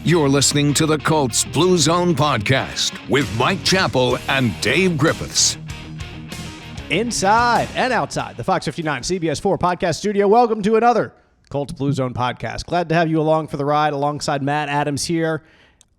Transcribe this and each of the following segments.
You're listening to the Colts Blue Zone Podcast with Mike Chappell and Dave Griffiths. Inside and outside the Fox 59 CBS 4 podcast studio, welcome to another Colts Blue Zone Podcast. Glad to have you along for the ride alongside Matt Adams here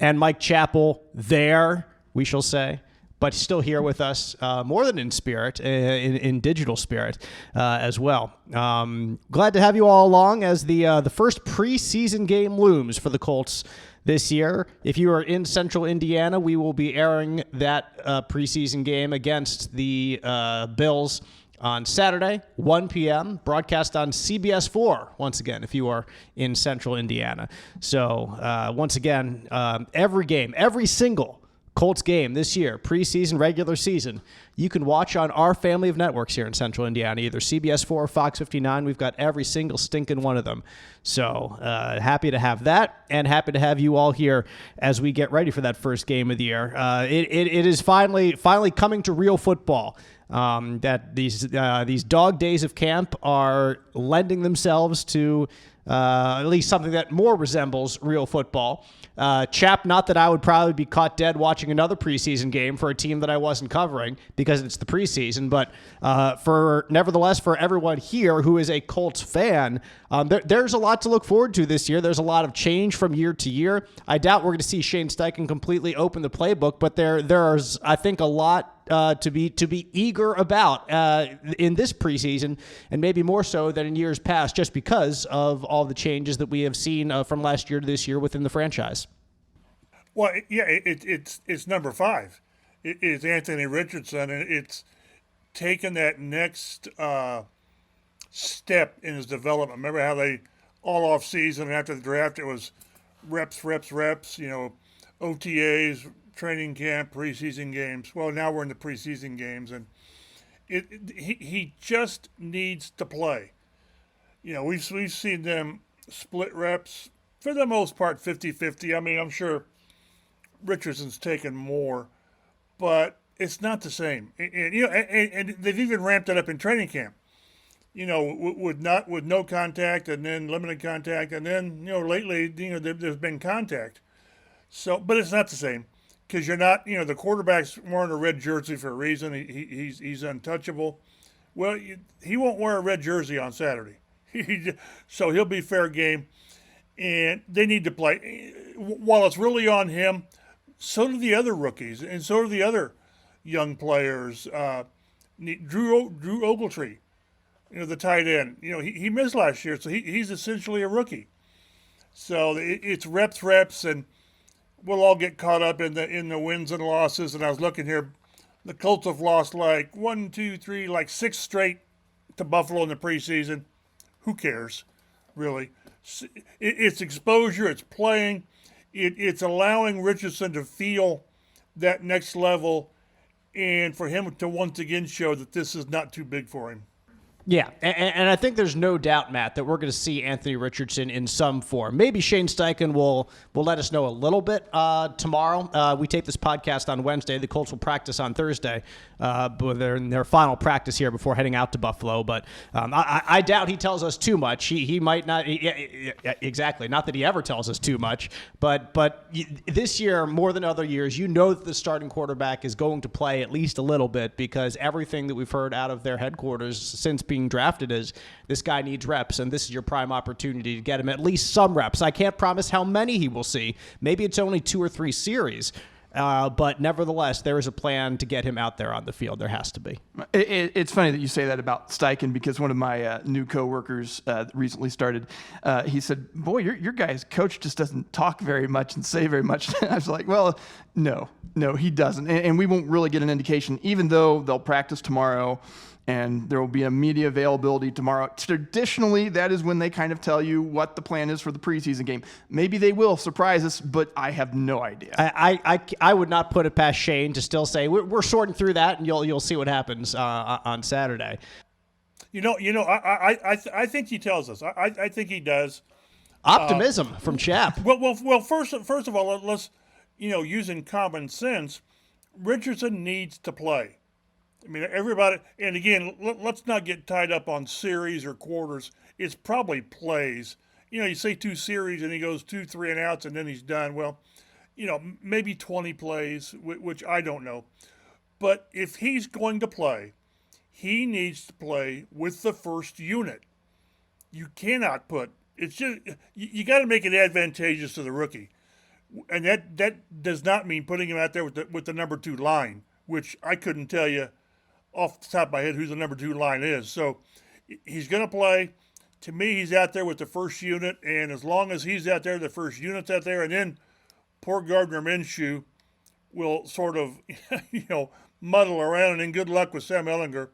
and Mike Chappell there, we shall say. But still here with us, more than in spirit, in digital spirit as well. Glad to have you all along as the first preseason game looms for the Colts this year. If you are in Central Indiana, we will be airing that preseason game against the Bills on Saturday, 1 p.m., broadcast on CBS 4, once again, if you are in Central Indiana. So, once again, every single Colts game this year, preseason, regular season, you can watch on our family of networks here in Central Indiana, either CBS 4 or Fox 59. We've got every single stinking one of them. So happy to have that, and happy to have you all here as we get ready for that first game of the year. It is finally coming to real football. That these dog days of camp are lending themselves to at least something that more resembles real football. Chap, not that I would probably be caught dead watching another preseason game for a team that I wasn't covering because it's the preseason, but nevertheless, for everyone here who is a Colts fan, there's a lot to look forward to this year. There's a lot of change from year to year. I doubt we're going to see Shane Steichen completely open the playbook, but there's, I think, a lot to be eager about in this preseason, and maybe more so than in years past, just because of all the changes that we have seen from last year to this year within the franchise. Well, yeah, it's number 5. It's Anthony Richardson, and it's taken that next step in his development. Remember how they all off season after the draft it was reps, OTAs, training camp, preseason games. Well, now we're in the preseason games, and he just needs to play. You know, we've seen them split reps for the most part 50-50. I mean, I'm sure Richardson's taken more, but it's not the same. And they've even ramped it up in training camp. You know, with no contact, and then limited contact, and then lately there's been contact. So, but it's not the same. Because you're not, the quarterback's wearing a red jersey for a reason. He's untouchable. Well, he won't wear a red jersey on Saturday. So he'll be fair game. And they need to play. While it's really on him, so do the other rookies, and so do the other young players. Drew Ogletree, the tight end. He missed last year, so he's essentially a rookie. So it's reps, and we'll all get caught up in the wins and losses. And I was looking here, the Colts have lost like 6 straight to Buffalo in the preseason. Who cares, really? It's exposure. It's playing. It's allowing Richardson to feel that next level, and for him to once again show that this is not too big for him. Yeah, and I think there's no doubt, Matt, that we're going to see Anthony Richardson in some form. Maybe Shane Steichen will let us know a little bit tomorrow. We tape this podcast on Wednesday. The Colts will practice on Thursday. But they're in their final practice here before heading out to Buffalo. But I doubt he tells us too much. He might not. Exactly. Not that he ever tells us too much. But this year, more than other years, that the starting quarterback is going to play at least a little bit, because everything that we've heard out of their headquarters since being drafted is this guy needs reps, and this is your prime opportunity to get him at least some reps. I can't promise how many he will see. Maybe it's only 2 or 3 series. But nevertheless, there is a plan to get him out there on the field. There has to be. It's funny that you say that about Steichen, because one of my new coworkers recently started. He said, "Boy, your guy's coach just doesn't talk very much and say very much." I was like, "Well, no, he doesn't," and we won't really get an indication, even though they'll practice tomorrow. And there will be a media availability tomorrow. Traditionally, that is when they kind of tell you what the plan is for the preseason game. Maybe they will surprise us, but I have no idea. I would not put it past Shane to still say we're sorting through that, and you'll see what happens on Saturday. I think he tells us. I think he does. Optimism from Chap. Well, first of all, let's using common sense, Richardson needs to play. I mean, everybody, and again, let's not get tied up on series or quarters. It's probably plays. you say 2 series and he goes 2, 3 and outs and then he's done. Well, maybe 20 plays, which I don't know. But if he's going to play, he needs to play with the first unit. You cannot it's just, you got to make it advantageous to the rookie. And that does not mean putting him out there with the number 2 line, which I couldn't tell you off the top of my head who the number 2 line is. So he's going to play. To me, he's out there with the first unit, and as long as he's out there, the first unit's out there, and then poor Gardner Minshew will sort of, muddle around, and then good luck with Sam Ehlinger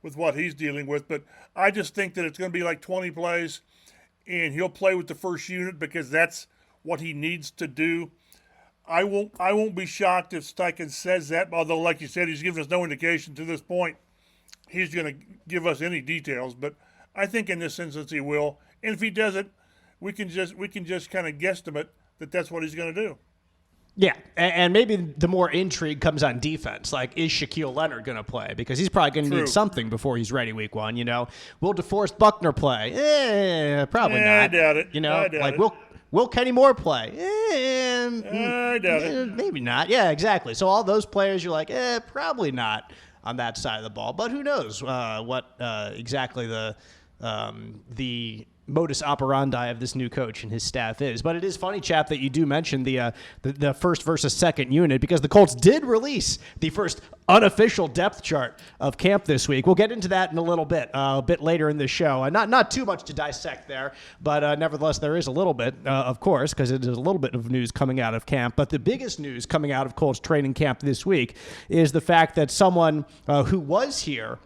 with what he's dealing with. But I just think that it's going to be like 20 plays, and he'll play with the first unit because that's what he needs to do. I won't be shocked if Steichen says that, although, like you said, he's given us no indication to this point he's going to give us any details. But I think in this instance he will. And if he doesn't, we can just kind of guesstimate that that's what he's going to do. Yeah, and maybe the more intrigue comes on defense. Like, is Shaquille Leonard going to play? Because he's probably going to need something before he's ready week 1, Will DeForest Buckner play? Probably not. I doubt it. I doubt it. Will Kenny Moore play? I doubt it. Maybe not. Yeah, exactly. So all those players, you're like, probably not on that side of the ball. But who knows what exactly the modus operandi of this new coach and his staff is. But it is funny, Chap, that you do mention the first versus second unit, because the Colts did release the first unofficial depth chart of camp this week. We'll get into that in a bit later in the show. Not too much to dissect there, but nevertheless, there is a little bit, of course, because it is a little bit of news coming out of camp. But the biggest news coming out of Colts training camp this week is the fact that someone who was here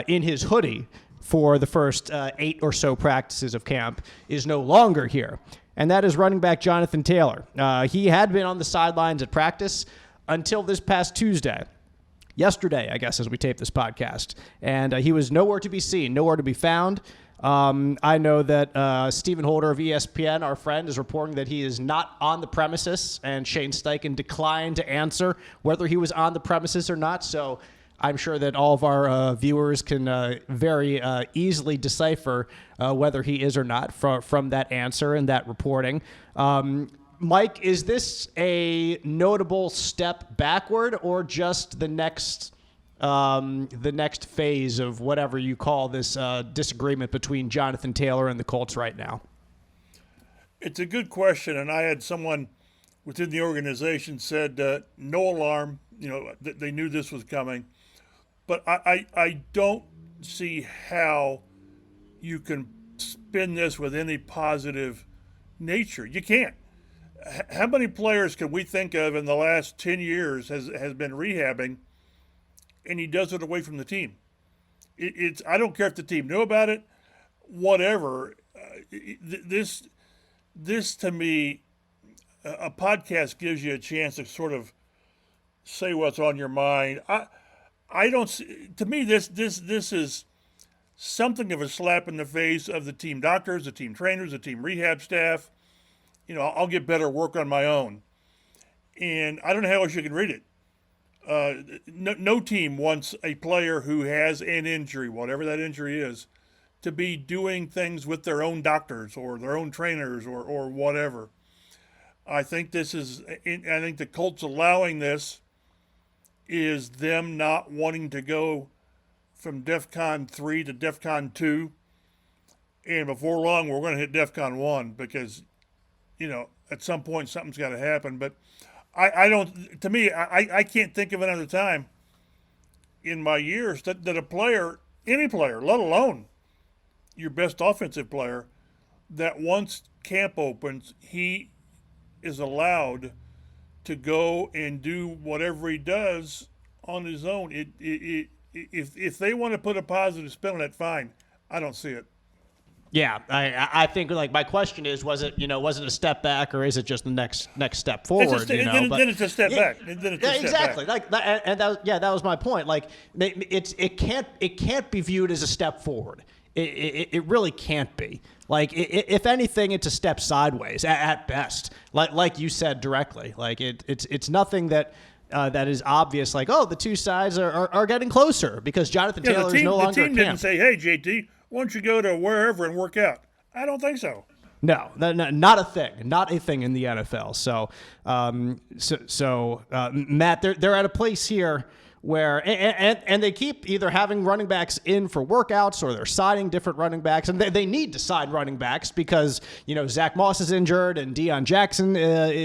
in his hoodie for the first 8 or so practices of camp is no longer here, and that is running back Jonathan Taylor. He had been on the sidelines at practice until this past Tuesday. Yesterday, I guess, as we tape this podcast, and he was nowhere to be seen, nowhere to be found. I know that Stephen Holder of ESPN, our friend, is reporting that he is not on the premises, and Shane Steichen declined to answer whether he was on the premises or not, so I'm sure that all of our viewers can very easily decipher whether he is or not from that answer and that reporting. Mike, is this a notable step backward or just the next phase of whatever you call this disagreement between Jonathan Taylor and the Colts right now? It's a good question, and I had someone within the organization said no alarm, they knew this was coming. But I don't see how you can spin this with any positive nature. You can't. How many players can we think of in the last 10 years has been rehabbing, and he does it away from the team? I don't care if the team knew about it, whatever. This to me, a podcast gives you a chance to sort of say what's on your mind. I don't see, to me, this is something of a slap in the face of the team doctors, the team trainers, the team rehab staff. I'll get better work on my own. And I don't know how else you can read it. No team wants a player who has an injury, whatever that injury is, to be doing things with their own doctors or their own trainers or whatever. I think the Colts allowing this is them not wanting to go from DEFCON 3 to DEFCON 2. And before long, we're going to hit DEFCON 1 because, at some point something's got to happen. But I can't think of another time in my years that a player, any player, let alone your best offensive player, that once camp opens, he is allowed to go and do whatever he does on his own. If they want to put a positive spin on it, fine. I don't see it. Yeah, I think my question is, was it a step back or is it just the next step forward? Then it's a step back. Exactly. That was my point. It can't be viewed as a step forward. It really can't be. If anything, it's a step sideways at best. Like you said directly. It's nothing that is obvious. The two sides are getting closer because Jonathan Taylor is no longer at camp. The team didn't say, "Hey, JT, why don't you go to wherever and work out?" I don't think so. No, not a thing. Not a thing in the NFL. So, Matt, they're at a place here where and they keep either having running backs in for workouts or they're signing different running backs, and they need to sign running backs because Zach Moss is injured and Deion Jackson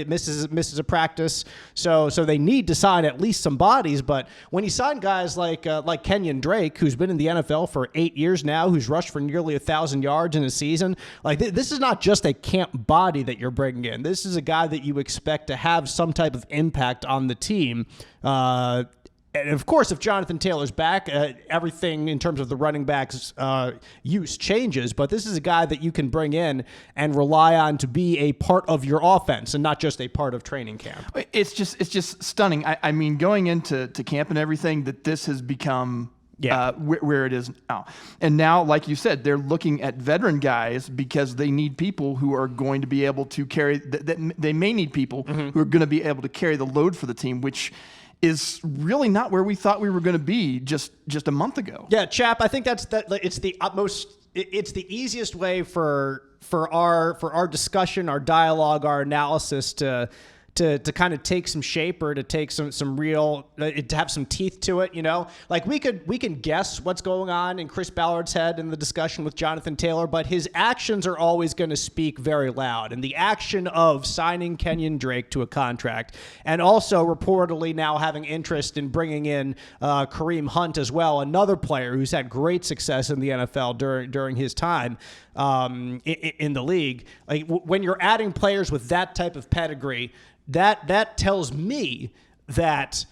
misses a practice, so they need to sign at least some bodies. But when you sign guys like Kenyon Drake, who's been in the NFL for 8 years now, who's rushed for nearly 1,000 yards in a season, like this is not just a camp body that you're bringing in. This is a guy that you expect to have some type of impact on the team. And of course, if Jonathan Taylor's back, everything in terms of the running back's use changes. But this is a guy that you can bring in and rely on to be a part of your offense and not just a part of training camp. It's just stunning. I mean, going into camp and everything, that this has become where it is now. And now, like you said, they're looking at veteran guys because they need people who are going to be able to carry. They may need people who are going to be able to carry the load for the team, which is really not where we thought we were going to be just a month ago. Yeah, Chap, I think it's the utmost. It's the easiest way for our discussion, our dialogue, our analysis to kind of take some shape or to take some real, to have some teeth to it, like we can guess what's going on in Chris Ballard's head in the discussion with Jonathan Taylor, but his actions are always going to speak very loud. And the action of signing Kenyon Drake to a contract and also reportedly now having interest in bringing in Kareem Hunt as well, another player who's had great success in the NFL during his time in the league. Like when you're adding players with that type of pedigree, that tells me that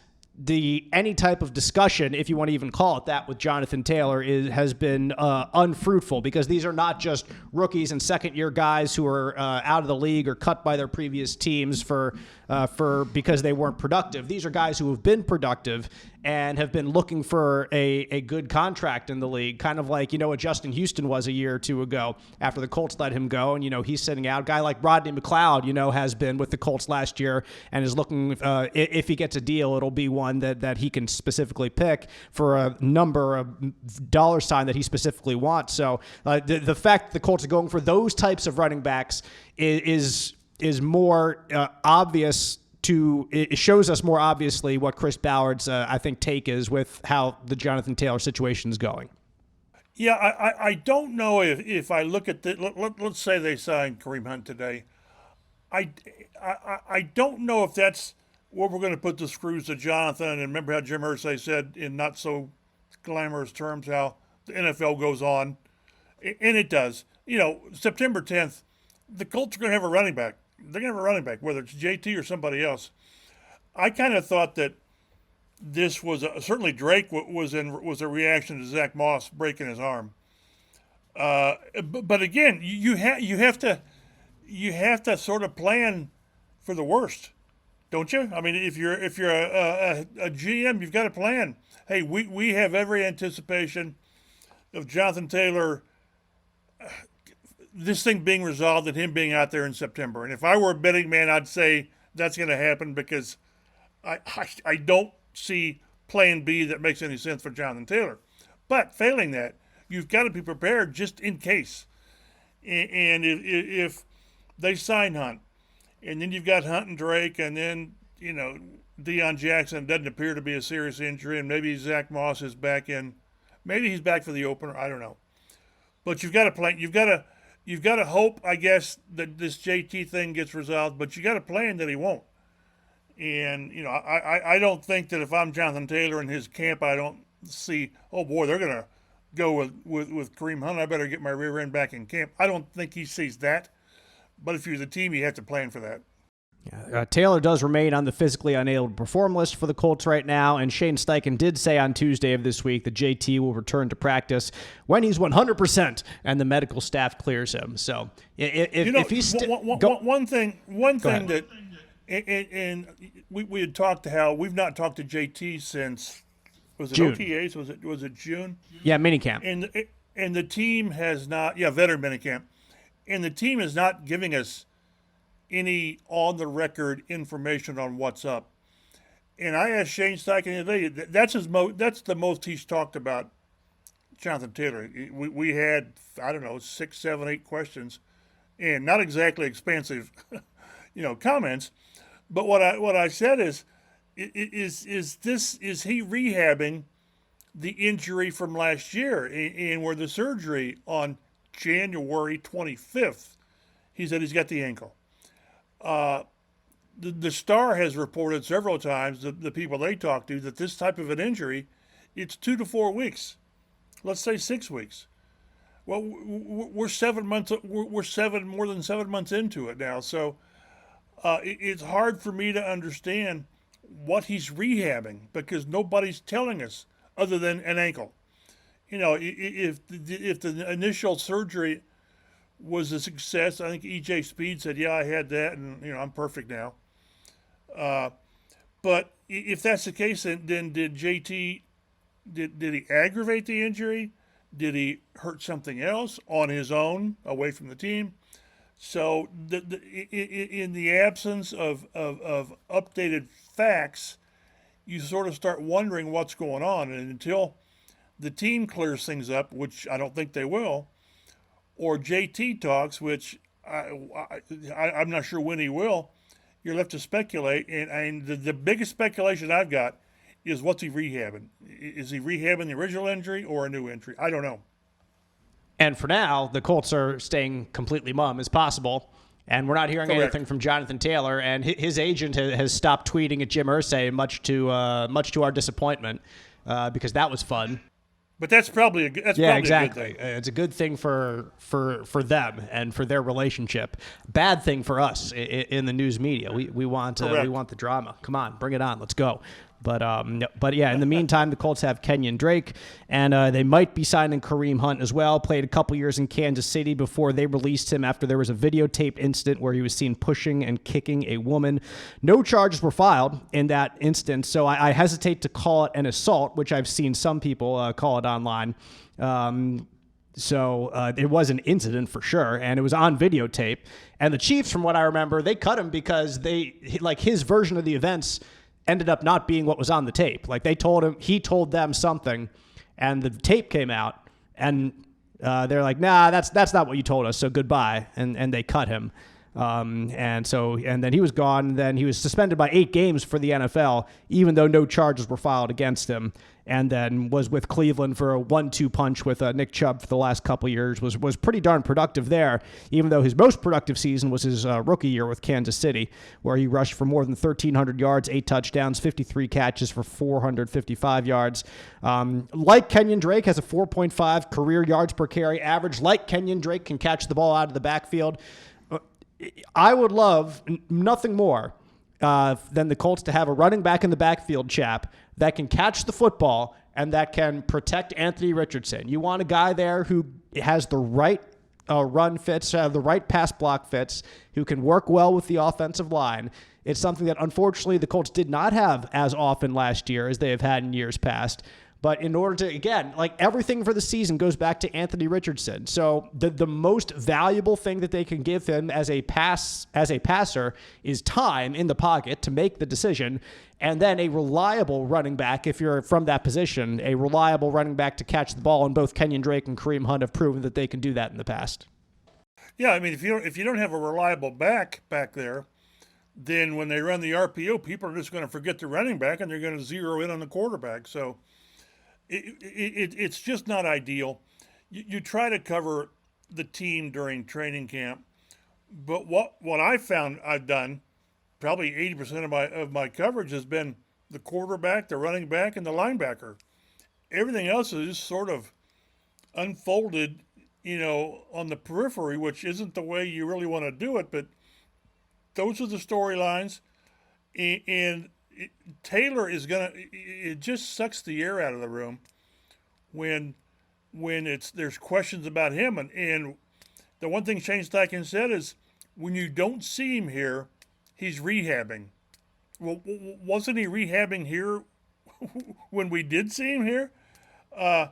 any type of discussion, if you want to even call it that, with Jonathan Taylor has been unfruitful, because these are not just rookies and second-year guys who are out of the league or cut by their previous teams because they weren't productive. These are guys who have been productive and have been looking for a good contract in the league, kind of like, what Justin Houston was a year or two ago after the Colts let him go, and, he's sitting out. A guy like Rodney McLeod, has been with the Colts last year and is looking, if he gets a deal, it'll be one that he can specifically pick for a number of dollar sign that he specifically wants. So the fact that the Colts are going for those types of running backs is more obvious. It shows us more obviously what Chris Ballard's, I think, take is with how the Jonathan Taylor situation is going. Yeah, I don't know if I look at let's say they signed Kareem Hunt today. I don't know if that's where we're going to put the screws to Jonathan. And remember how Jim Irsay said in not so glamorous terms how the NFL goes on, and it does. September 10th, the Colts are going to have a running back. They're going to have a running back, whether it's JT or somebody else. I kind of thought that this was certainly Drake was a reaction to Zach Moss breaking his arm. But again, you have to sort of plan for the worst, don't you? I mean, if you're a GM, you've got to plan. Hey, we have every anticipation of Jonathan Taylor, this thing being resolved and him being out there in September. And if I were a betting man, I'd say that's going to happen, because I don't see plan B that makes any sense for Jonathan Taylor. But failing that, you've got to be prepared just in case. And if they sign Hunt, and then you've got Hunt and Drake, and then, Deion Jackson doesn't appear to be a serious injury, and maybe Zach Moss is back in. Maybe he's back for the opener. I don't know. But you've got to plan. You've got to hope, I guess, that this JT thing gets resolved, but you got to plan that he won't. And, I don't think that if I'm Jonathan Taylor and his camp, I don't see, oh boy, they're going to go with Kareem Hunt. I better get my rear end back in camp. I don't think he sees that. But if you're the team, you have to plan for that. Yeah, Taylor does remain on the physically unable to perform list for the Colts right now, and Shane Steichen did say on Tuesday of this week that JT will return to practice when he's 100% and the medical staff clears him. So if he's one thing that and we had talked to how we've not talked to JT since, was it June. OTAs? Was it June? Yeah, minicamp. And the team has not, veteran minicamp, and the team is not giving us any on-the-record information on what's up. And I asked Shane Steichen today, that's the most he's talked about Jonathan Taylor. We had, 6, 7, 8 questions, and not exactly expansive, comments. But what I said is he rehabbing the injury from last year, and where the surgery on January 25th, he said he's got the ankle. The Star has reported several times, the people they talk to, that this type of an injury, it's 2 to 4 weeks. Let's say 6 weeks. Well, we're 7 months. We're more than 7 months into it now. So it's hard for me to understand what he's rehabbing, because nobody's telling us other than an ankle. If the initial surgery was a success, I think EJ Speed said, "Yeah, I had that, and I'm perfect now." But if that's the case, then did JT? Did he aggravate the injury? Did he hurt something else on his own, away from the team? So in the absence of updated facts, you sort of start wondering what's going on. And until the team clears things up, which I don't think they will, or JT talks, which I'm not sure when he will, you're left to speculate. And the biggest speculation I've got is, what's he rehabbing? Is he rehabbing the original injury or a new injury? I don't know. And for now, the Colts are staying completely mum as possible. And we're not hearing anything from Jonathan Taylor. And his agent has stopped tweeting at Jim Irsay, much to our disappointment, because that was fun. But that's probably a good thing. It's a good thing for them and for their relationship. Bad thing for us in the news media. We want the drama. Come on, bring it on. Let's go. But yeah, in the meantime, the Colts have Kenyon Drake, and they might be signing Kareem Hunt as well. Played a couple years in Kansas City before they released him after there was a videotaped incident where he was seen pushing and kicking a woman. No charges were filed in that instance, so I hesitate to call it an assault, which I've seen some people call it online. So it was an incident for sure, and it was on videotape. And the Chiefs, from what I remember, they cut him because his version of the events ended up not being what was on the tape. Like, he told them something, and the tape came out, and they're like, "Nah, that's not what you told us, so goodbye," and they cut him. And then he was gone. And then he was suspended by 8 games for the NFL, even though no charges were filed against him. And then was with Cleveland for a 1-2 punch with Nick Chubb for the last couple of years. Was pretty darn productive there, even though his most productive season was his rookie year with Kansas City, where he rushed for more than 1,300 yards, 8 touchdowns, 53 catches for 455 yards. Like Kenyon Drake, has a 4.5 career yards per carry average. Like Kenyon Drake, can catch the ball out of the backfield. I would love nothing more than the Colts to have a running back in the backfield, chap, that can catch the football and that can protect Anthony Richardson. You want a guy there who has the right run fits, the right pass block fits, who can work well with the offensive line. It's something that, unfortunately, the Colts did not have as often last year as they have had in years past. But in order to, again, everything for the season goes back to Anthony Richardson. So the most valuable thing that they can give him as a passer is time in the pocket to make the decision, and then a reliable running back, if you're from that position, a reliable running back to catch the ball. And both Kenyon Drake and Kareem Hunt have proven that they can do that in the past. Yeah, I mean, if you don't have a reliable back there, then when they run the RPO, people are just going to forget the running back and they're going to zero in on the quarterback. So it's just not ideal. You try to cover the team during training camp, but what I found I've done, probably 80% of my coverage has been the quarterback, the running back, and the linebacker. Everything else is sort of unfolded, on the periphery, which isn't the way you really want to do it, but those are the storylines. And Taylor is it just sucks the air out of the room when there's questions about him. And the one thing Shane Steichen said is, when you don't see him here, he's rehabbing. Well, wasn't he rehabbing here when we did see him here? And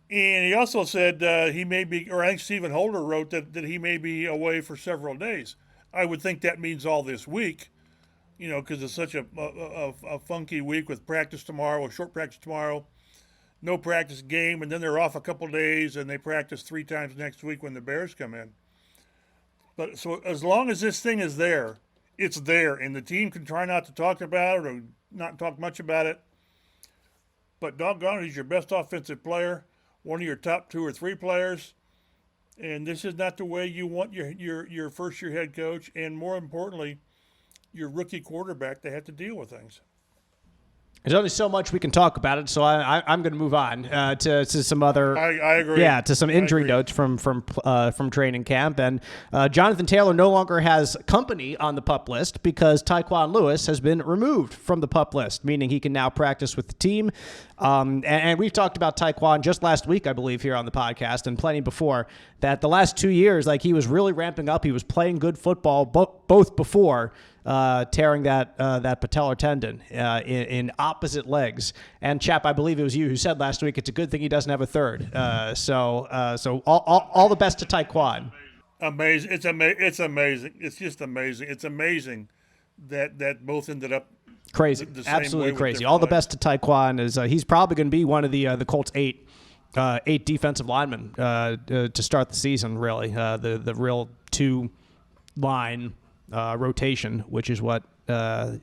he also said he may be, or I think Stephen Holder wrote that he may be away for several days. I would think that means all this week, because it's such a funky week with practice tomorrow, a short practice tomorrow, no practice game, and then they're off a couple days, and they practice 3 times next week when the Bears come in. But so as long as this thing is there, it's there, and the team can try not to talk about it or not talk much about it. But doggone it, he's your best offensive player, one of your top 2 or 3 players, and this is not the way you want your first-year head coach, and more importantly, your rookie quarterback to have to deal with things. There's only so much we can talk about it, so I'm going to move on to some other. I agree. Yeah, to some injury notes from training camp, and Jonathan Taylor no longer has company on the PUP list because Tyquan Lewis has been removed from the PUP list, meaning he can now practice with the team. And we've talked about Tyquan just last week, I believe, here on the podcast, and plenty before, that the last 2 years, like, he was really ramping up. He was playing good football, both before tearing that patellar tendon in opposite legs. And Chap, I believe it was you who said last week, it's a good thing he doesn't have a third. So all the best to Tyquan. Amazing! It's amazing! It's just amazing! It's amazing that both ended up crazy, the same absolutely way crazy. All the best to Tyquan. Is he's probably going to be one of the Colts' eight defensive linemen to start the season. Really, the real 2-line rotation, which is what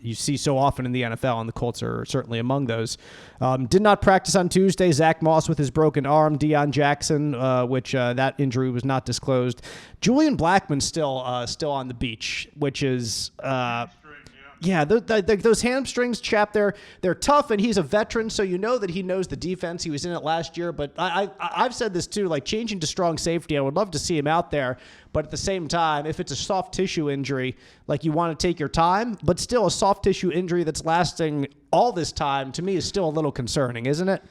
you see so often in the NFL, and the Colts are certainly among those. Did not practice on Tuesday. Zach Moss with his broken arm. Deion Jackson, which that injury was not disclosed. Julian Blackman still on the beach, which is yeah, those hamstrings, Chap, they're tough, and he's a veteran, so you know that he knows the defense. He was in it last year, but I've said this too, like, changing to strong safety, I would love to see him out there, but at the same time, if it's a soft tissue injury, like, you want to take your time, but still a soft tissue injury that's lasting all this time, to me, is still a little concerning, isn't it?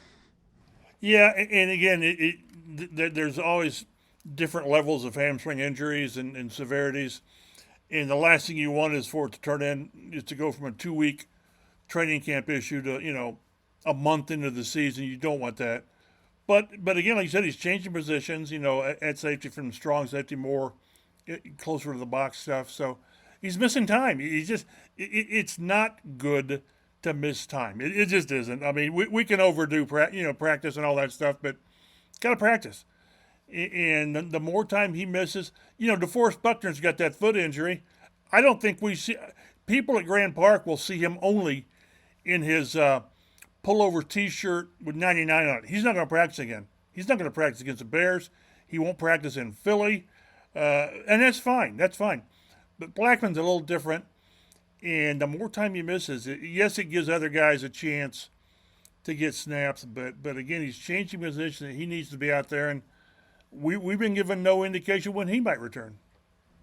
Yeah, and again, there's always different levels of hamstring injuries and severities. And the last thing you want is for it to turn is to go from a 2-week training camp issue to, a month into the season. You don't want that. But again, like you said, he's changing positions, at safety from strong safety more closer to the box stuff. So he's missing time. It's not good to miss time. It just isn't. I mean, we can overdo practice and all that stuff, but got to practice. And the more time he misses, DeForest Buckner's got that foot injury. I don't think we see people at Grand Park will see him only in his pullover T-shirt with 99 on it. He's not going to practice again. He's not going to practice against the Bears. He won't practice in Philly, and that's fine. That's fine. But Blackman's a little different, and the more time he misses, yes, it gives other guys a chance to get snaps. But again, he's changing position. He needs to be out there, and we've been given no indication when he might return.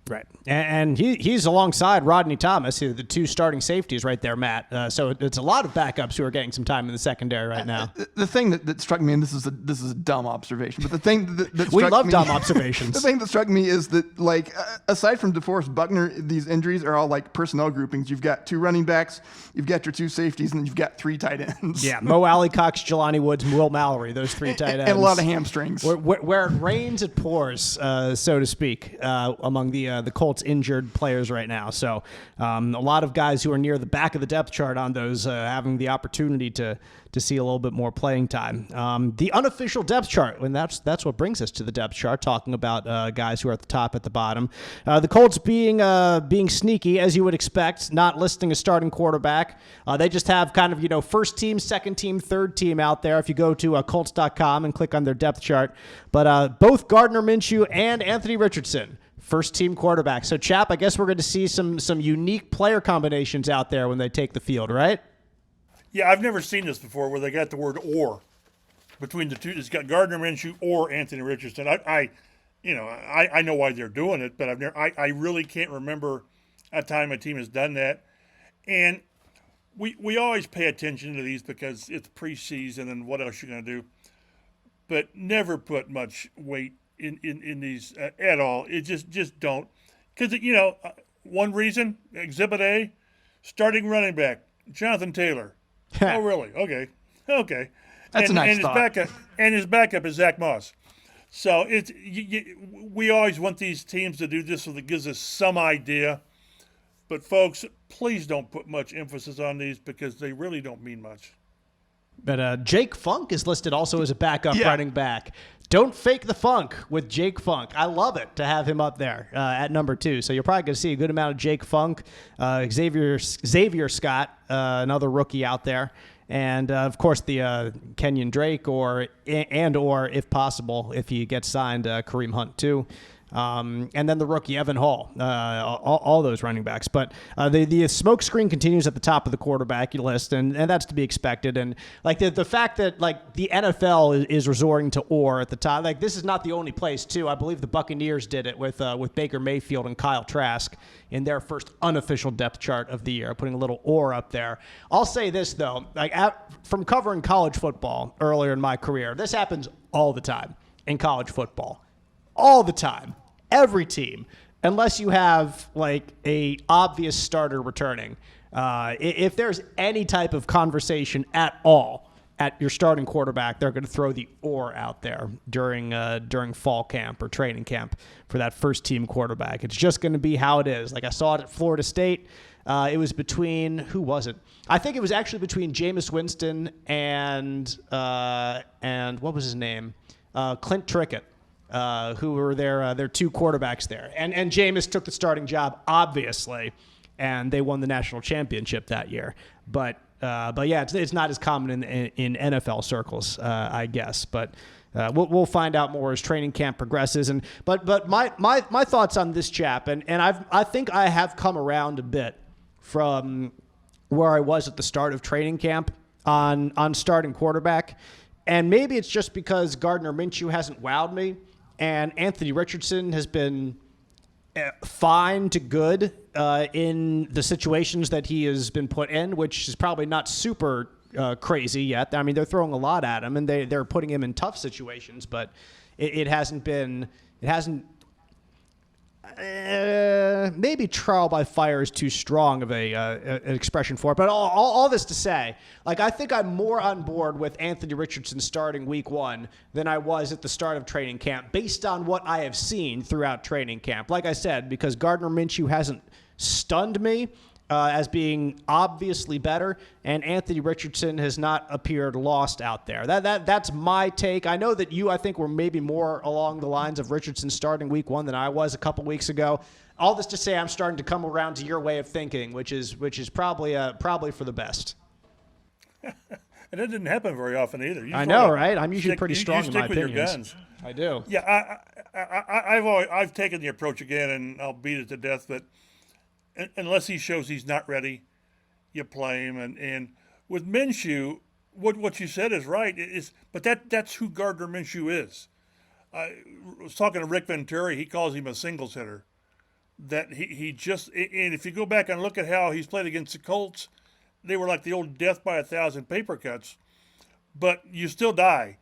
Right. And he's alongside Rodney Thomas, the two starting safeties right there, Matt. So it's a lot of backups who are getting some time in the secondary right now. The thing that struck me, and this is a dumb observation, but the thing that struck we love me, dumb observations. The thing that struck me is that, like, aside from DeForest Buckner, these injuries are all like personnel groupings. You've got 2 running backs, you've got your 2 safeties, and you've got 3 tight ends. Yeah, Mo Alley-Cox, Jelani Woods, Will Mallory, those 3 tight ends. And a lot of hamstrings. Where it rains, it pours, so to speak, among the Colts injured players right now. So a lot of guys who are near the back of the depth chart on those having the opportunity to see a little bit more playing time. The unofficial depth chart, and that's what brings us to the depth chart, talking about guys who are at the top, at the bottom. The Colts being sneaky, as you would expect, not listing a starting quarterback. They just have kind of, first team, second team, third team out there if you go to Colts.com and click on their depth chart. But both Gardner Minshew and Anthony Richardson, first-team quarterback. So, Chap, I guess we're going to see some unique player combinations out there when they take the field, right? Yeah, I've never seen this before where they got the word "or" between the two. It's got Gardner Minshew or Anthony Richardson. I know why they're doing it, but I really can't remember a time a team has done that. And we always pay attention to these because it's preseason and what else you're going to do, but never put much weight in these at all. It just don't. Because, one reason, Exhibit A, starting running back, Jonathan Taylor. Oh, really? Okay. That's a nice thought. His backup is Zach Moss. So we always want these teams to do this so that it gives us some idea. But, folks, please don't put much emphasis on these because they really don't mean much. But Jake Funk is listed also as a backup running back. Don't fake the funk with Jake Funk. I love it to have him up there at number 2. So you're probably going to see a good amount of Jake Funk, Xavier Scott, another rookie out there, and of course the Kenyon Drake, or if possible, if he gets signed, Kareem Hunt too. And then the rookie Evan Hall, all those running backs. But the smoke screen continues at the top of the quarterback list, and that's to be expected. And like the fact that like the NFL is resorting to Orr at the top, like this is not the only place too. I believe the Buccaneers did it with Baker Mayfield and Kyle Trask in their first unofficial depth chart of the year, putting a little Orr up there. I'll say this though, like from covering college football earlier in my career, this happens all the time in college football. All the time, every team, unless you have like a obvious starter returning. If there's any type of conversation at all at your starting quarterback, they're going to throw the Orr out there during fall camp or training camp for that first team quarterback. It's just going to be how it is. Like I saw it at Florida State. It was between, who was it? I think it was actually between Jameis Winston and what was his name? Clint Trickett. Who were their 2 quarterbacks there. And Jameis took the starting job, obviously, and they won the national championship that year. But yeah, it's not as common in NFL circles, I guess. But we'll find out more as training camp progresses. But my thoughts on this chap, and I think I have come around a bit from where I was at the start of training camp on starting quarterback. And maybe it's just because Gardner Minshew hasn't wowed me. And Anthony Richardson has been fine to good in the situations that he has been put in, which is probably not super crazy yet. I mean, they're throwing a lot at him, and they're putting him in tough situations, but it hasn't maybe trial by fire is too strong of an expression for it. But all this to say, like I think I'm more on board with Anthony Richardson starting week 1 than I was at the start of training camp based on what I have seen throughout training camp. Like I said, because Gardner Minshew hasn't stunned me as being obviously better, and Anthony Richardson has not appeared lost out there. That's my take. I know that I think were maybe more along the lines of Richardson starting week 1 than I was a couple weeks ago. All this to say, I'm starting to come around to your way of thinking, which is probably for the best. And that didn't happen very often either. I know, right? I'm usually pretty strong in my opinions. You stick with your guns. I do. Yeah, I've taken the approach again, and I'll beat it to death, but unless he shows he's not ready, you play him. And with Minshew, what you said is right. But that's who Gardner Minshew is. I was talking to Rick Venturi. He calls him a singles hitter. That he just, and if you go back and look at how he's played against the Colts, they were like the old death by 1,000 paper cuts. But you still die.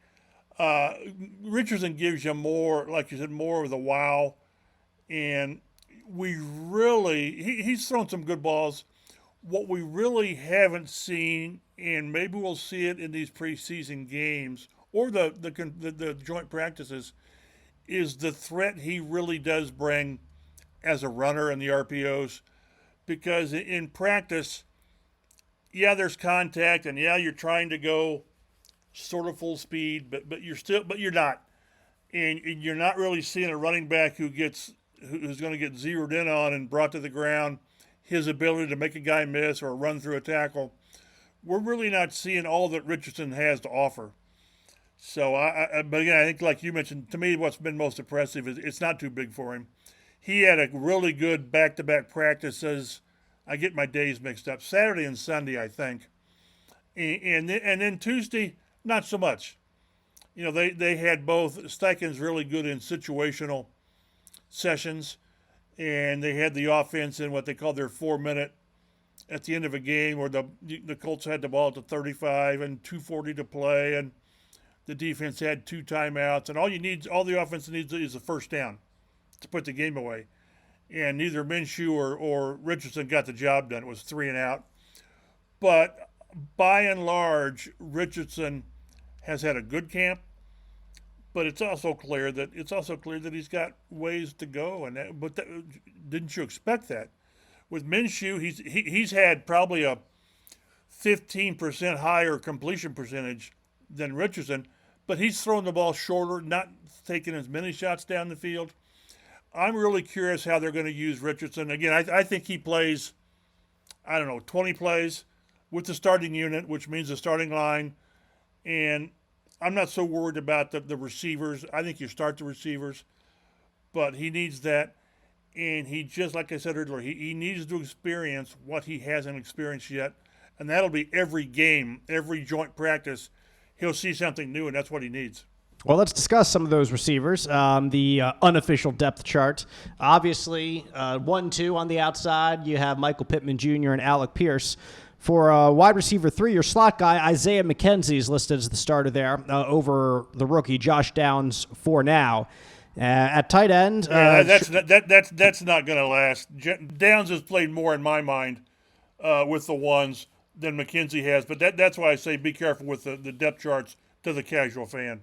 Richardson gives you more, like you said, more of the wow. And he's thrown some good balls. What we really haven't seen, and maybe we'll see it in these preseason games or the joint practices, is the threat he really does bring as a runner in the RPOs. Because in practice, yeah, there's contact, and yeah, you're trying to go sort of full speed, but you're not, and you're not really seeing a running back who's going to get zeroed in on and brought to the ground, his ability to make a guy miss or run through a tackle. We're really not seeing all that Richardson has to offer. So, but again, I think like you mentioned, to me what's been most impressive is it's not too big for him. He had a really good back-to-back practices. I get my days mixed up. Saturday and Sunday, I think. And then Tuesday, not so much. You know, they had both. Steichen's really good in situational sessions, and they had the offense in what they call their 4-minute at the end of a game where the Colts had the ball at the 35 and 2:40 to play, and the defense had 2 timeouts, and all the offense needs is a first down to put the game away. And neither Minshew or Richardson got the job done. It was 3 and out. But by and large, Richardson has had a good camp. But it's also clear that he's got ways to go. Didn't you expect that? With Minshew, he's had probably a 15% higher completion percentage than Richardson, but he's throwing the ball shorter, not taking as many shots down the field. I'm really curious how they're going to use Richardson. Again, I think he plays, 20 plays with the starting unit, which means the starting line. And I'm not so worried about the receivers. I think you start the receivers, but he needs that. And he just, like I said earlier, he needs to experience what he hasn't experienced yet. And that'll be every game, every joint practice. He'll see something new, and that's what he needs. Well, let's discuss some of those receivers. The unofficial depth chart. Obviously, 1-2 on the outside. You have Michael Pittman Jr. and Alec Pierce. For wide receiver 3, your slot guy, Isaiah McKenzie, is listed as the starter there over the rookie, Josh Downs, for now. At tight end... that's not going to last. Downs has played more, in my mind, with the ones than McKenzie has. But that's why I say be careful with the depth charts to the casual fan.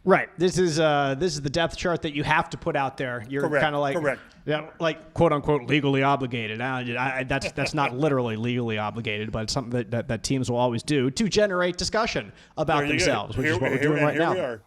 Right. This is the depth chart that you have to put out there. You're kind of like, correct. Yeah, like quote unquote legally obligated. That's not literally legally obligated, but it's something that teams will always do to generate discussion about themselves, which is what we're doing right now. We are.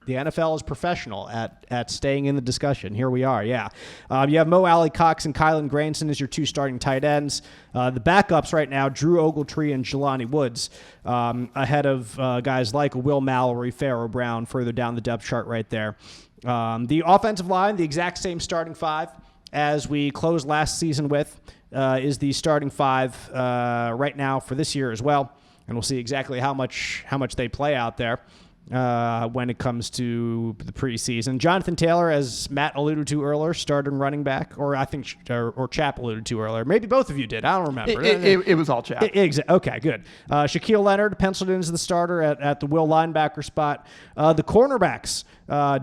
The NFL is professional at staying in the discussion. Here we are, yeah. You have Mo Alley-Cox and Kylan Granson as your 2 starting tight ends. The backups right now, Drew Ogletree and Jelani Woods, ahead of guys like Will Mallory, Pharaoh Brown, further down the depth chart right there. The offensive line, the exact same starting 5 as we closed last season with, is the starting 5 right now for this year as well. And we'll see exactly how much they play out there. When it comes to the preseason. Jonathan Taylor, as Matt alluded to earlier, starting running back, or I think or Chap alluded to earlier. Maybe both of you did. I don't remember. It was all Chap. Okay, good. Shaquille Leonard penciled in as the starter at the will linebacker spot. The cornerbacks,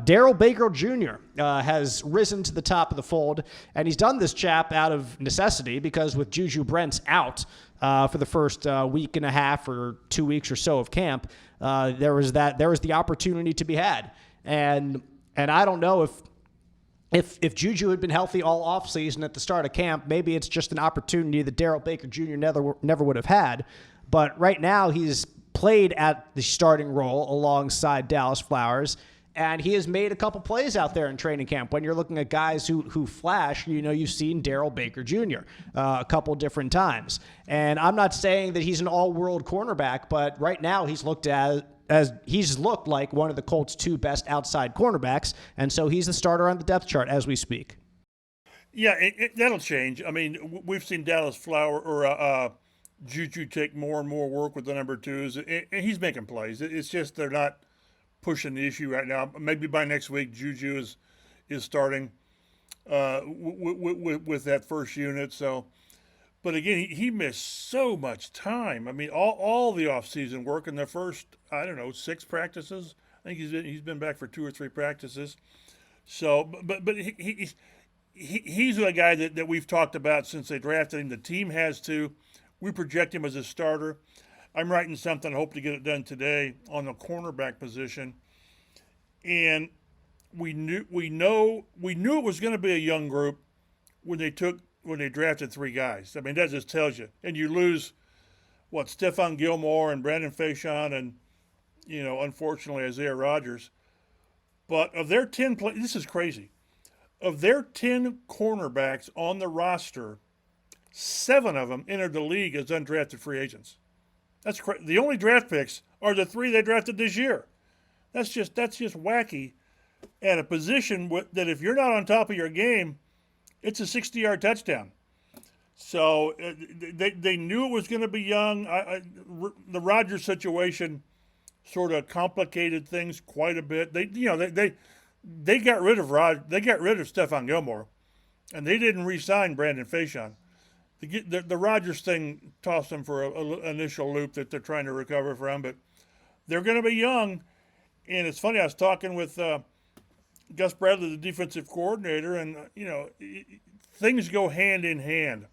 Darrell Baker Jr. Has risen to the top of the fold, and he's done this, Chap, out of necessity because with Juju Brents out for the first week and a half or 2 weeks or so of camp, there was the opportunity to be had, and I don't know if Juju had been healthy all offseason at the start of camp, maybe it's just an opportunity that Darrell Baker Jr. never would have had. But right now he's played at the starting role alongside Dallas Flowers, and he has made a couple plays out there in training camp. When you're looking at guys who flash, you've seen Darrell Baker Jr. A couple different times. And I'm not saying that he's an all-world cornerback, but right now he's looked like one of the Colts' 2 best outside cornerbacks, and so he's the starter on the depth chart as we speak. Yeah, that'll change. I mean, we've seen Dallas Flowers or Juju take more and more work with the number 2s, and he's making plays. It's just they're not pushing the issue right now. Maybe by next week, Juju is starting with that first unit. So, but again, he missed so much time. I mean, all the offseason work in the first 6 practices. I think he's been back for 2 or 3 practices. So, but he's a guy that we've talked about since they drafted him. The team has to. We project him as a starter. I'm writing something. I hope to get it done today on the cornerback position. And we knew it was going to be a young group when they drafted 3 guys. I mean, that just tells you. And you lose Stephon Gilmore and Brandon Faison and unfortunately Isaiah Rodgers. But of their 10 this is crazy. Of their 10 cornerbacks on the roster, 7 of them entered the league as undrafted free agents. That's crazy. The only draft picks are the 3 they drafted this year. That's just wacky. At a position that if you're not on top of your game, it's a 60-yard touchdown. So they knew it was going to be young. The Rodgers situation sort of complicated things quite a bit. They got rid of Stephon Gilmore, and they didn't re-sign Brandon Faison. The Rodgers thing tossed them for an initial loop that they're trying to recover from, but they're going to be young. And it's funny, I was talking with Gus Bradley, the defensive coordinator, and, things go hand in hand.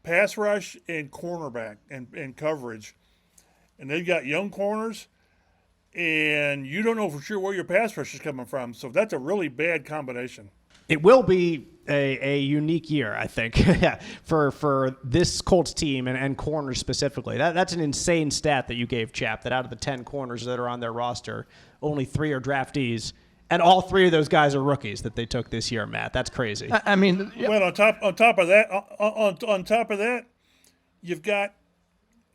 Pass rush and cornerback and coverage. And they've got young corners, and you don't know for sure where your pass rush is coming from. So that's a really bad combination. It will be a unique year, I think, for this Colts team and corners specifically. That's an insane stat that you gave, Chap, that out of the 10 corners that are on their roster, only 3 are draftees. And all 3 of those guys are rookies that they took this year, Matt. That's crazy. I mean, yeah. Well, on top of that, you've got,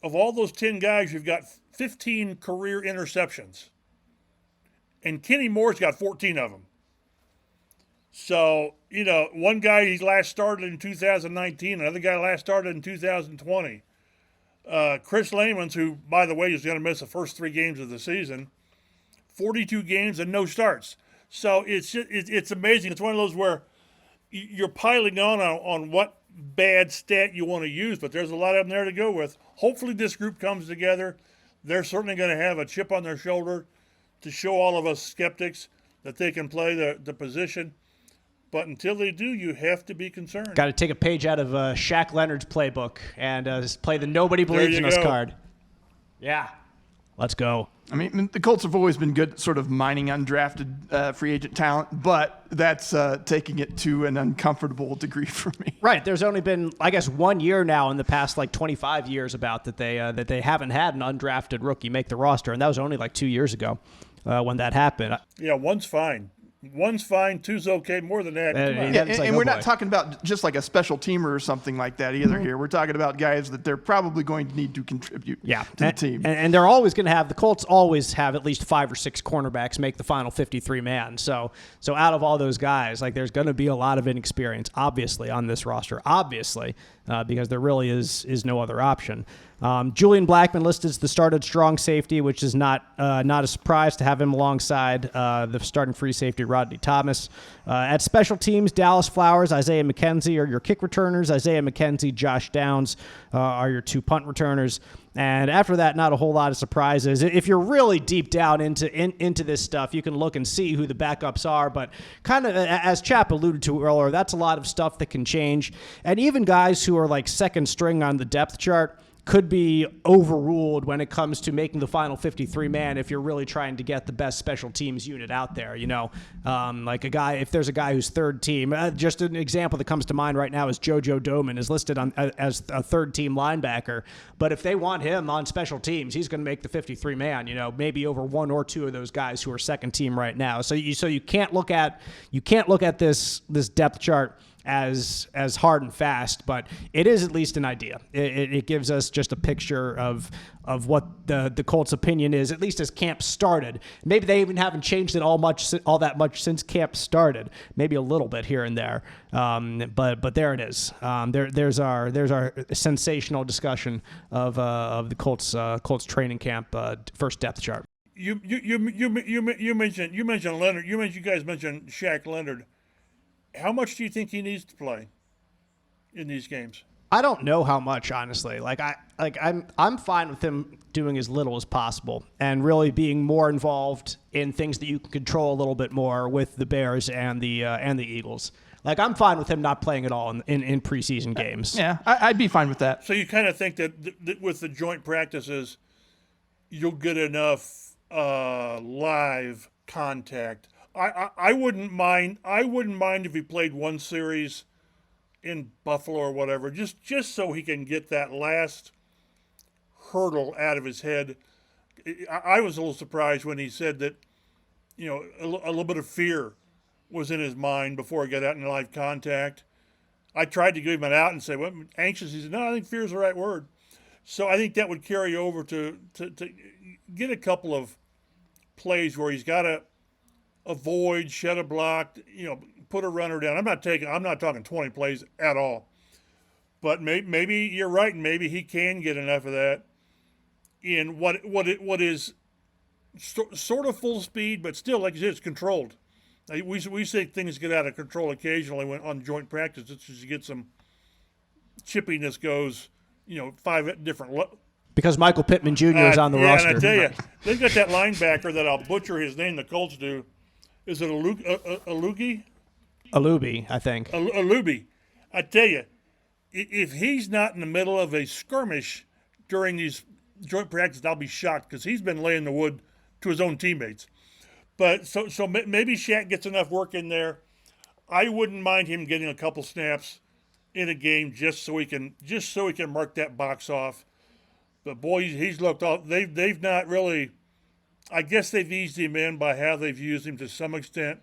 of all those 10 guys, you've got 15 career interceptions. And Kenny Moore's got 14 of them. So, one guy he last started in 2019, another guy last started in 2020. Chris Lamons, who, by the way, is going to miss the first 3 games of the season, 42 games and no starts. So it's amazing. It's one of those where you're piling on what bad stat you want to use, but there's a lot of them there to go with. Hopefully this group comes together. They're certainly going to have a chip on their shoulder to show all of us skeptics that they can play the position. But until they do, you have to be concerned. Got to take a page out of Shaq Leonard's playbook and play the nobody believes in us card. Yeah. Let's go. I mean, the Colts have always been good at sort of mining undrafted free agent talent, but that's taking it to an uncomfortable degree for me. Right. There's only been, I guess, 1 year now in the past 25 years about that they haven't had an undrafted rookie make the roster, and that was only 2 years ago when that happened. Yeah, one's fine. One's fine, 2's okay. More than that, come on. Yeah, and we're not talking about just a special teamer or something like that either here. We're talking about guys that they're probably going to need to contribute to the team. And they're always going to have, the Colts always have at least 5 or 6 cornerbacks make the final 53-man. So out of all those guys, there's going to be a lot of inexperience, obviously, on this roster. Obviously, because there really is no other option. Julian Blackmon listed as the started strong safety, which is not a surprise to have him alongside the starting free safety Rodney Thomas. At special teams, Dallas Flowers, Isaiah McKenzie are your kick returners. Isaiah McKenzie, Josh Downs are your 2 punt returners. And after that, not a whole lot of surprises. If you're really deep down into this stuff, you can look and see who the backups are. But kind of, as Chap alluded to earlier, that's a lot of stuff that can change. And even guys who are second string on the depth chart could be overruled when it comes to making the final 53-man if you're really trying to get the best special teams unit out there. If there's a guy who's third team, just an example that comes to mind right now is JoJo Doman is listed as a third team linebacker. But if they want him on special teams, he's going to make the 53-man, maybe over 1 or 2 of those guys who are second team right now. So you can't look at this depth chart as hard and fast, but it is at least an idea. It gives us just a picture of what the Colts' opinion is, at least as camp started. Maybe they even haven't changed it all that much since camp started. Maybe a little bit here and there, but there it is. There's our sensational discussion of the Colts training camp first depth chart. You mentioned Leonard. You guys mentioned Shaq Leonard. How much do you think he needs to play in these games? I don't know how much, honestly. I'm fine with him doing as little as possible and really being more involved in things that you can control a little bit more with the Bears and the Eagles. I'm fine with him not playing at all in preseason games. Yeah, I'd be fine with that. So you kind of think that with the joint practices, you'll get enough live contact. I wouldn't mind if he played one series in Buffalo or whatever, just so he can get that last hurdle out of his head. I was a little surprised when he said that, a little bit of fear was in his mind before he got out in live contact. I tried to give him an out and say, well, anxious. He said, no, I think fear is the right word. So I think that would carry over to get a couple of plays where he's got to avoid, shed a block, put a runner down. I'm not talking 20 plays at all. But maybe you're right, and maybe he can get enough of that in what is sort of full speed, but still, like you said, it's controlled. We say things get out of control occasionally when on joint practice. It's just you get some chippiness goes, 5 different. Because Michael Pittman Jr. is on the roster. Yeah, and I tell you, they've got that linebacker that I'll butcher his name. The Colts do. Is it Alugi? Alubi, I think. Alubi. I tell you, if he's not in the middle of a skirmish during these joint practices, I'll be shocked because he's been laying the wood to his own teammates. But so maybe Shaq gets enough work in there. I wouldn't mind him getting a couple snaps in a game just so he can mark that box off. But boy, he's looked off. They've not really. I guess they've eased him in by how they've used him to some extent.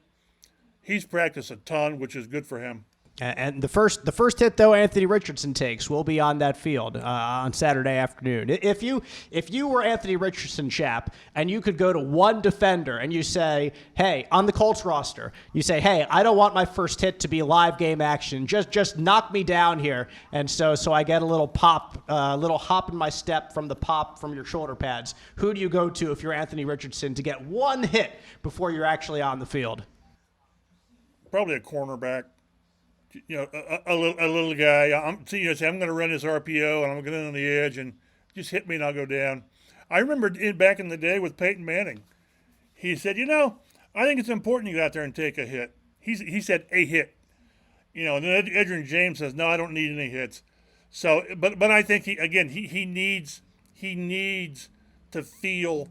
He's practiced a ton, which is good for him. And the first hit, though, Anthony Richardson takes will be on that field on Saturday afternoon. If you were Anthony Richardson, chap, and you could go to one defender and you say, hey, on the Colts roster, you say, hey, I don't want my first hit to be live game action. Just knock me down here, and so I get a little pop, little hop in my step from the pop from your shoulder pads. Who do you go to if you're Anthony Richardson to get one hit before you're actually on the field? Probably a cornerback. A little guy. I'm going to run this RPO and I'm going to get on the edge and just hit me and I'll go down. I remember back in the day with Peyton Manning, he said, I think it's important you go out there and take a hit. He said a hit. And then Edgerrin James says, no, I don't need any hits. So, but I think he needs to feel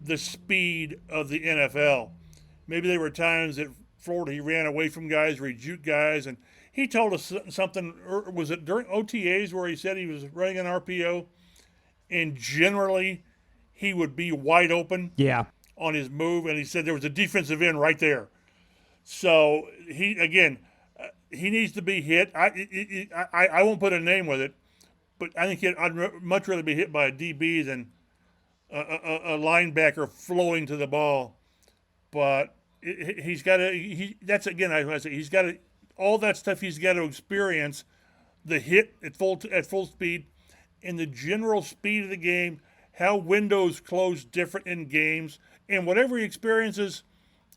the speed of the NFL. Maybe there were times that Florida, he ran away from guys, or he juked guys, and he told us something, or was it during OTAs where he said he was running an RPO, and generally he would be wide open on his move, and he said there was a defensive end right there. So he needs to be hit. I won't put a name with it, but I think I'd much rather be hit by a DB than a linebacker flowing to the ball. But he's got to. He's got to. All that stuff he's got to experience, the hit at full speed, and the general speed of the game, how windows close different in games, and whatever he experiences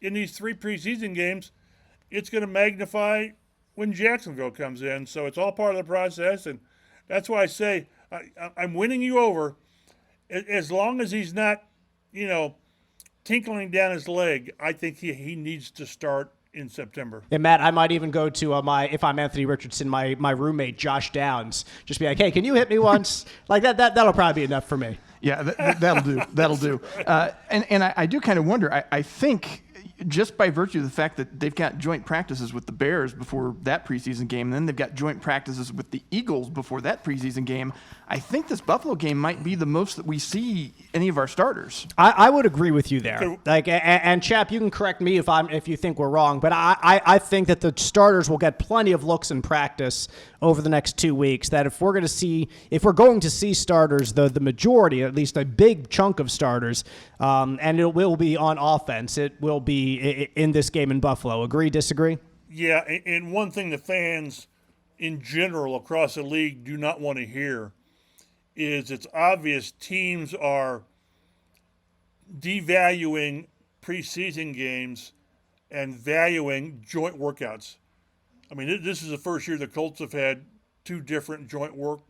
in these 3 preseason games, it's going to magnify when Jacksonville comes in. So it's all part of the process, and that's why I say I'm winning you over, as long as he's not, tinkling down his leg. I think he needs to start in September. And Matt, I might even go to if I'm Anthony Richardson, my roommate Josh Downs, just be like, hey, can you hit me once? Like that'll probably be enough for me. Yeah, that'll do. That'll do. And I do kind of wonder. I think just by virtue of the fact that they've got joint practices with the Bears before that preseason game, and then they've got joint practices with the Eagles before that preseason game, I think this Buffalo game might be the most that we see any of our starters. I would agree with you there. And Chap, you can correct me if you think we're wrong, but I think that the starters will get plenty of looks in practice over the next 2 weeks. That if we're going to see starters, the majority, at least a big chunk of starters, and it will be on offense. It will be in this game in Buffalo. Agree, disagree? Yeah, and one thing the fans in general across the league do not want to hear is it's obvious teams are devaluing preseason games and valuing joint workouts. I mean, this is the first year the Colts have had 2 different joint work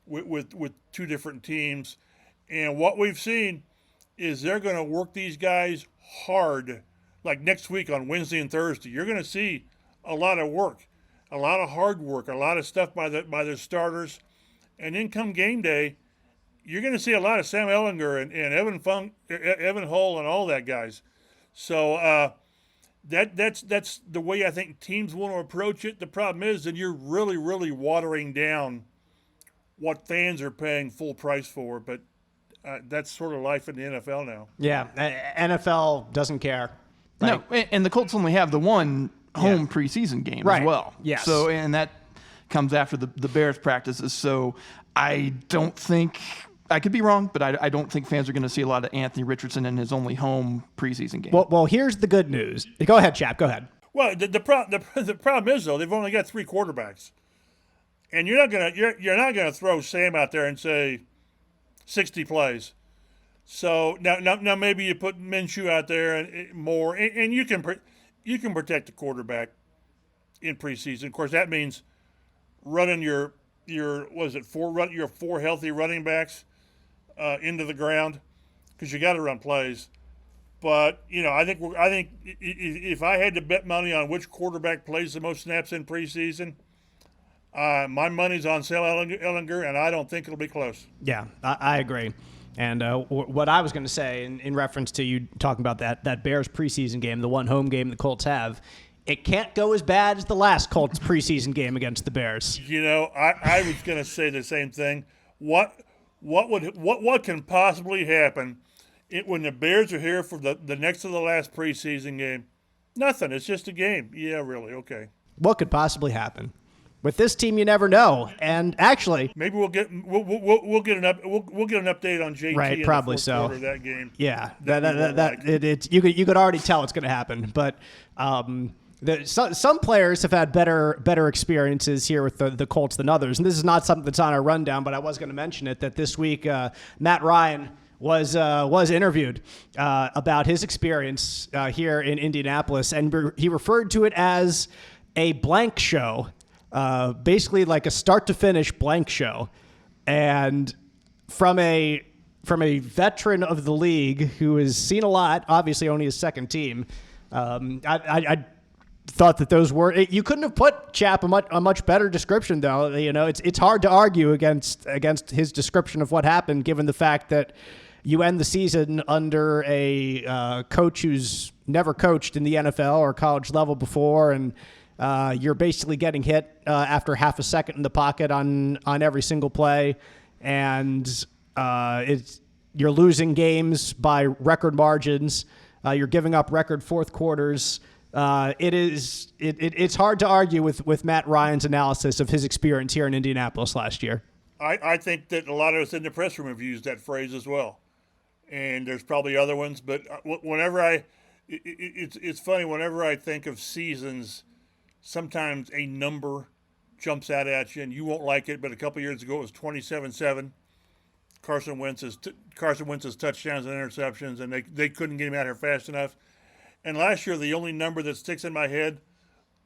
with 2 different teams. And what we've seen is they're going to work these guys hard. Like next week on Wednesday and Thursday, you're going to see a lot of work, a lot of hard work, a lot of stuff by the starters. And then come game day, you're going to see a lot of Sam Ehlinger and Evan Hull and all that guys. So that's the way I think teams want to approach it. The problem is that you're really, really watering down what fans are paying full price for. But that's sort of life in the NFL now. Yeah, NFL doesn't care. No, and the Colts only have the one home preseason game as well. Yes. So, and that comes after the Bears practices. So I don't think, I could be wrong, but I don't think fans are going to see a lot of Anthony Richardson in his only home preseason game. Well, here's the good news. Go ahead, Chap. Go ahead. Well, the problem is though they've only got 3 quarterbacks, and you're not gonna throw Sam out there and say 60 plays. So now maybe you put Minshew out there and more, and you can protect the quarterback in preseason. Of course, that means running your 4 healthy running backs into the ground, because you got to run plays. But I think if I had to bet money on which quarterback plays the most snaps in preseason, my money's on Sam Ehlinger, and I don't think it'll be close. Yeah, I agree. And what I was going to say in reference to you talking about that Bears preseason game, the one home game the Colts have, it can't go as bad as the last Colts preseason game against the Bears. You know, I was going to say the same thing. What can possibly happen when the Bears are here for the next to the last preseason game? Nothing. It's just a game. Yeah, really. Okay. What could possibly happen? With this team, you never know. And actually, maybe we'll get an update on JT. Right, probably in the fourth so. quarter of that game. Yeah, you could already tell it's going to happen. But some players have had better experiences here with the Colts than others. And this is not something that's on our rundown, but I was going to mention it that this week Matt Ryan was interviewed about his experience here in Indianapolis, and he referred to it as a blank show. Basically like a start to finish blank show. And from a veteran of the league who has seen a lot, obviously only his second team, I thought that those were, you couldn't have put Chap a much better description though. You know, it's hard to argue against his description of what happened, given the fact that you end the season under a coach who's never coached in the NFL or college level before, and you're basically getting hit after half a second in the pocket on every single play, and you're losing games by record margins. You're giving up record fourth quarters. It's hard to argue with Matt Ryan's analysis of his experience here in Indianapolis last year. I think that a lot of us in the press room have used that phrase as well, and there's probably other ones. But whenever it's funny whenever I think of seasons. Sometimes a number jumps out at you, and you won't like it. But a couple years ago, it was 27-7. Carson Wentz's touchdowns and interceptions, and they couldn't get him out here fast enough. And last year, the only number that sticks in my head,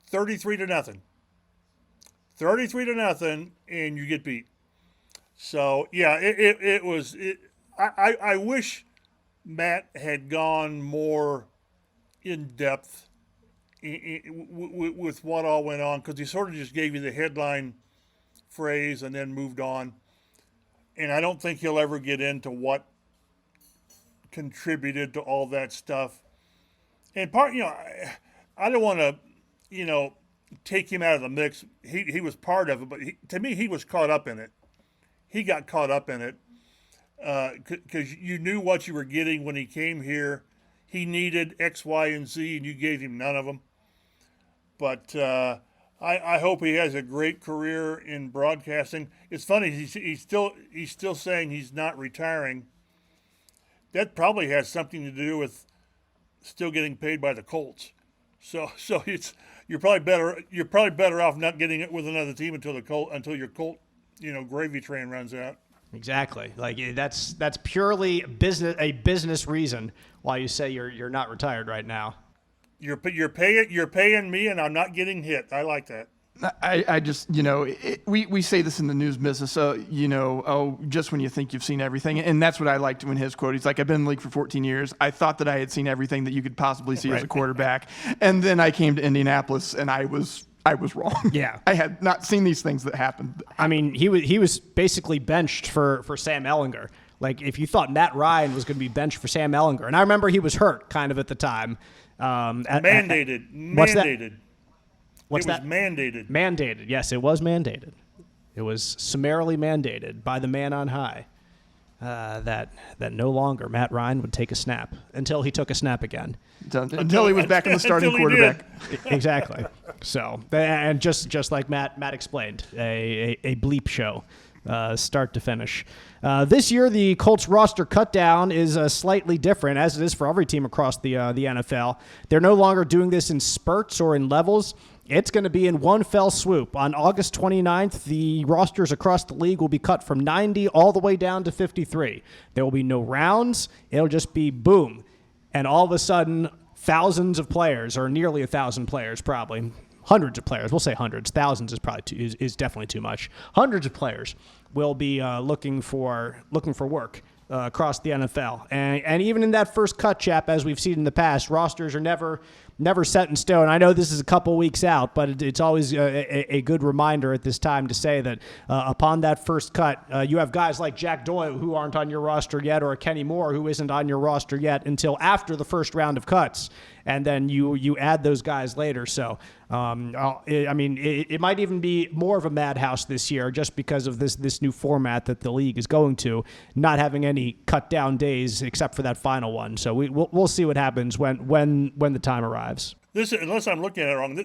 33-0. 33-0, and you get beat. So yeah, it was. I wish Matt had gone more in depth with what all went on, because he sort of just gave you the headline phrase and then moved on. And I don't think he'll ever get into what contributed to all that stuff. And I don't want to, take him out of the mix. He was part of it, but to me, he was caught up in it. He got caught up in it because you knew what you were getting when he came here. He needed X, Y, and Z, and you gave him none of them. But I hope he has a great career in broadcasting. It's funny, he's still saying he's not retiring. That probably has something to do with still getting paid by the Colts. So you're probably better off not getting it with another team until your Colt gravy train runs out. Exactly. Like that's purely a business reason why you say you're not retired right now. You're paying me, and I'm not getting hit. I like that. I just, we say this in the news business, so, just when you think you've seen everything. And that's what I liked when his quote. He's like, I've been in the league for 14 years. I thought that I had seen everything that you could possibly see as a quarterback. And then I came to Indianapolis, and I was wrong. Yeah. I had not seen these things that happened. I mean, he was basically benched for Sam Ehlinger. Like, if you thought Matt Ryan was going to be benched for Sam Ehlinger, and I remember he was hurt kind of at the time. Mandated. What's that? What's that? Mandated. Mandated. Yes, it was mandated. It was summarily mandated by the man on high that no longer Matt Ryan would take a snap until he took a snap again. Until he was back in the starting quarterback. Exactly. So, and just like Matt explained, a bleep show. Start to finish. This year, the Colts roster cutdown is slightly different, as it is for every team across the NFL. They're no longer doing this in spurts or in levels. It's going to be in one fell swoop. On August 29th, the rosters across the league will be cut from 90 all the way down to 53. There will be no rounds. It'll just be boom. And all of a sudden, thousands of players, or nearly 1,000 players probably, hundreds of players, we'll say hundreds, thousands is probably is definitely too much. Hundreds of players will be looking for work across the NFL. And even in that first cut, Chap, as we've seen in the past, rosters are never never set in stone. I know this is a couple weeks out, but it's always a good reminder at this time to say that upon that first cut, you have guys like Jack Doyle who aren't on your roster yet, or Kenny Moore who isn't on your roster yet until after the first round of cuts. And then you add those guys later. So, it might even be more of a madhouse this year just because of this new format that the league is going to, not having any cut down days except for that final one. So we'll see what happens when the time arrives. This, unless I'm looking at it wrong,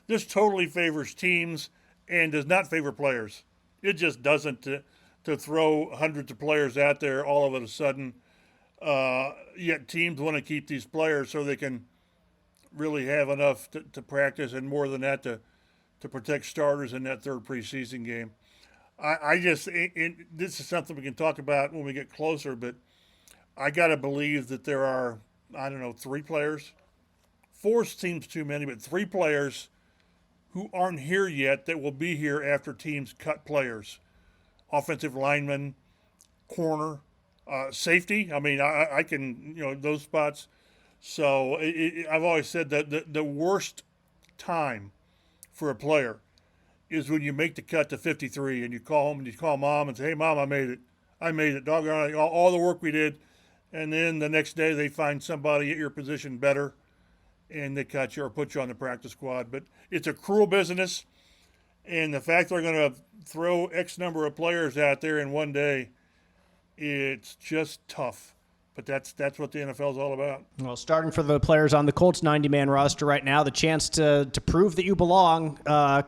this totally favors teams and does not favor players. It just doesn't to throw hundreds of players out there all of a sudden. Yet teams want to keep these players so they can really have enough to practice, and more than that to protect starters in that third preseason game. This is something we can talk about when we get closer, but I got to believe that there are, 3 players. 4 seems too many, but 3 players who aren't here yet that will be here after teams cut players. Offensive lineman, corner, safety. I can, those spots. So I've always said that the worst time for a player is when you make the cut to 53 and you call home and you call mom and say, "Hey, Mom, I made it. Doggone it, all the work we did." And then the next day they find somebody at your position better and they cut you or put you on the practice squad. But it's a cruel business. And the fact they're going to throw X number of players out there in one day, it's just tough. But that's what the NFL is all about. Well, starting for the players on the Colts 90-man roster right now, the chance to prove that you belong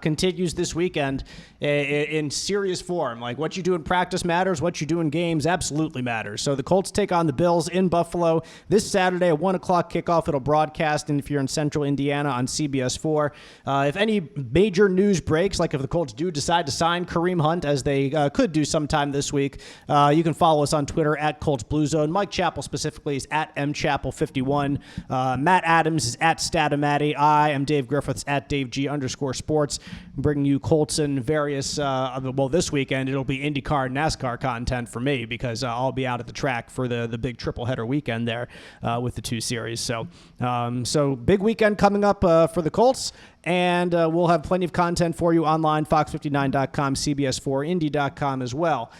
continues this weekend in serious form. Like, what you do in practice matters. What you do in games absolutely matters. So the Colts take on the Bills in Buffalo this Saturday at 1 o'clock kickoff. It'll broadcast, and if you're in central Indiana, on CBS 4. If any major news breaks, like if the Colts do decide to sign Kareem Hunt, as they could do sometime this week, you can follow us on Twitter at Colts Blue Zone. Mike Chappell specifically is at mchappell51. Matt Adams is at Statomatti. I am Dave Griffiths at DaveG_sports. I'm bringing you Colts and various, this weekend it'll be IndyCar and NASCAR content for me because I'll be out at the track for the big triple header weekend there with the 2 series. So big weekend coming up for the Colts. And we'll have plenty of content for you online, fox59.com, CBS4Indy.com as well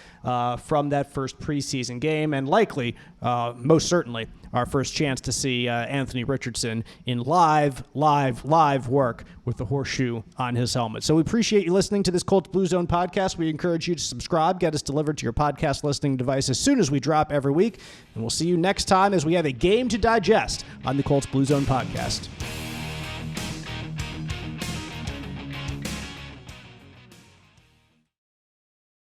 from that first preseason game. And likely, most certainly, our first chance to see Anthony Richardson in live work with the horseshoe on his helmet. So we appreciate you listening to this Colts Blue Zone podcast. We encourage you to subscribe, get us delivered to your podcast listening device as soon as we drop every week. And we'll see you next time as we have a game to digest on the Colts Blue Zone podcast.